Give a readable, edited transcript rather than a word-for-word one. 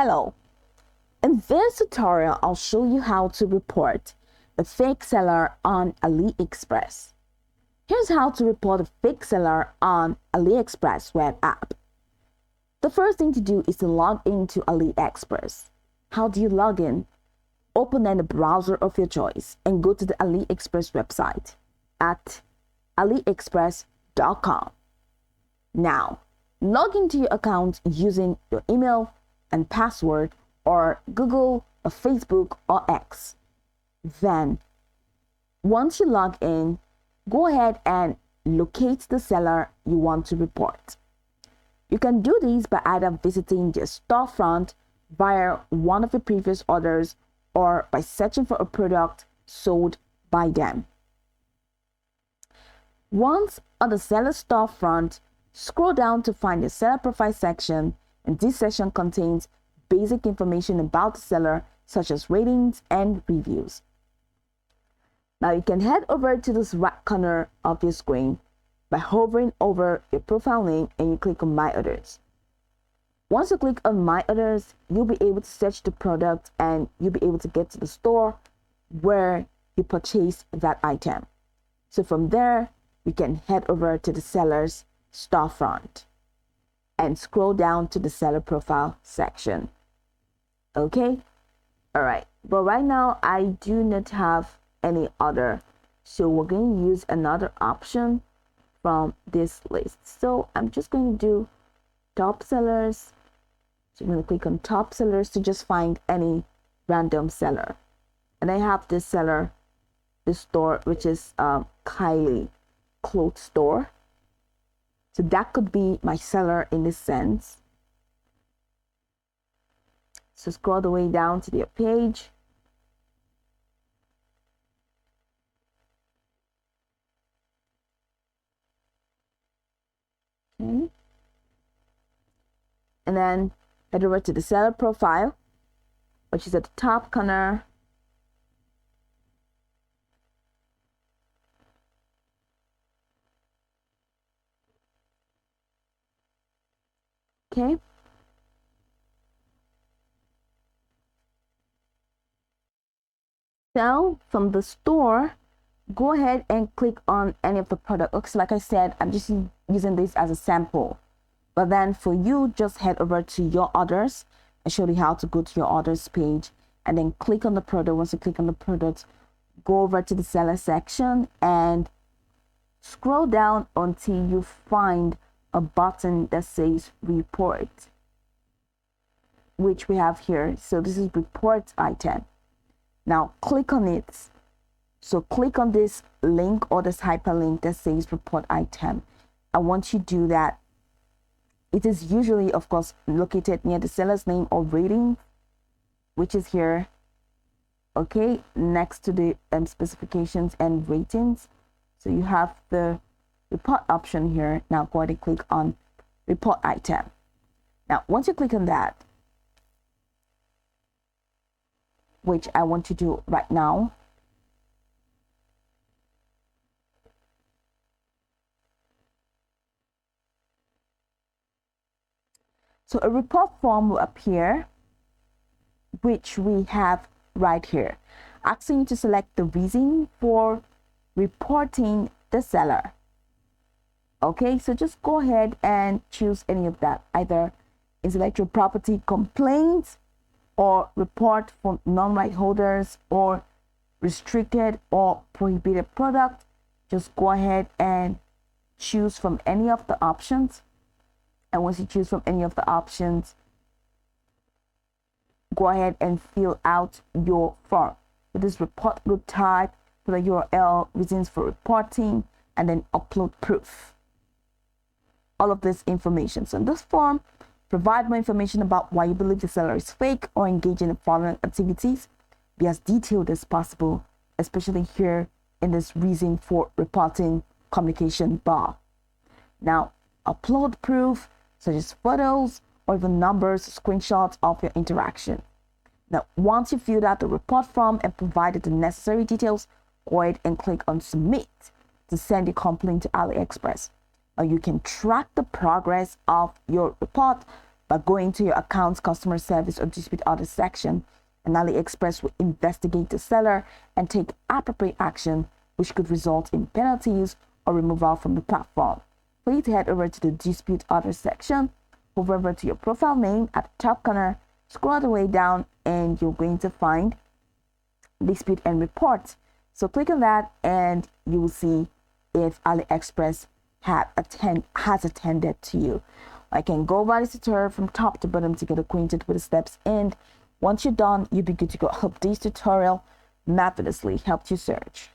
Hello, in this tutorial I'll show you how to report a fake seller on AliExpress. Here's how to report a fake seller on AliExpress web app. The first thing to do is to log into AliExpress. How do you log in? Open any browser of your choice and go to the AliExpress website at aliexpress.com. Now, log into your account using your email and password or Google or Facebook or X. Then, once you log in, go ahead and locate the seller you want to report. You can do this by either visiting their storefront via one of your previous orders or by searching for a product sold by them. Once on the seller storefront, scroll down to find the seller profile section, and this section contains basic information about the seller such as ratings and reviews. Now you can head over to this right corner of your screen by hovering over your profile name and you click on My Orders. Once you click on My Orders, you'll be able to search the product and you'll be able to get to the store where you purchased that item. So from there, you can head over to the seller's storefront and scroll down to the seller profile section. Okay, all right, but right now I do not have any other, so we're going to use another option from this list. So I'm just going to do top sellers. So I'm going to click on top sellers to just find any random seller, and I have this seller, this store, which is Kylie clothes store. So that could be my seller in this sense. So scroll the way down to their page. Okay. And then head over to the seller profile, which is at the top corner. Okay. Now from the store, go ahead and click on any of the product. Okay, so like I said, I'm just using this as a sample. But then for you, just head over to your orders and show you how to go to your orders page and then click on the product. Once you click on the product, go over to the seller section and scroll down until you find a button that says report, which we have here. So this is report item. Now click on it. So click on this link or this hyperlink that says report item. I want you to do that. It is usually, of course, located near the seller's name or rating, which is here. Okay, next to the specifications and ratings. So you have the report option here. Now go ahead and click on report item. Now once you click on that, which I want to do right now, so a report form will appear, which we have right here, asking you to select the reason for reporting the seller. Okay, so just go ahead and choose any of that, either intellectual property complaints or report for non-right holders or restricted or prohibited product. Just go ahead and choose from any of the options. And once you choose from any of the options, go ahead and fill out your form with this report group type, for the URL, reasons for reporting, and then upload proof. All of this information. So in this form, provide more information about why you believe the seller is fake or engage in the following activities. Be as detailed as possible, especially here in this reason for reporting communication bar. Now, upload proof such as photos or even numbers, screenshots of your interaction. Now, once you filled out the report form and provided the necessary details, go ahead and click on submit to send your complaint to AliExpress. You can track the progress of your report by going to your account's customer service or dispute order section, and AliExpress will investigate the seller and take appropriate action, which could result in penalties or removal from the platform. Please head over to the dispute order section, hover over to your profile name at the top corner, scroll all the way down, and you're going to find dispute and report. So click on that and you will see if AliExpress has attended to you. I can go over this tutorial from top to bottom to get acquainted with the steps, and once you're done, you'll be good to go. I hope this tutorial marvelously helped you search.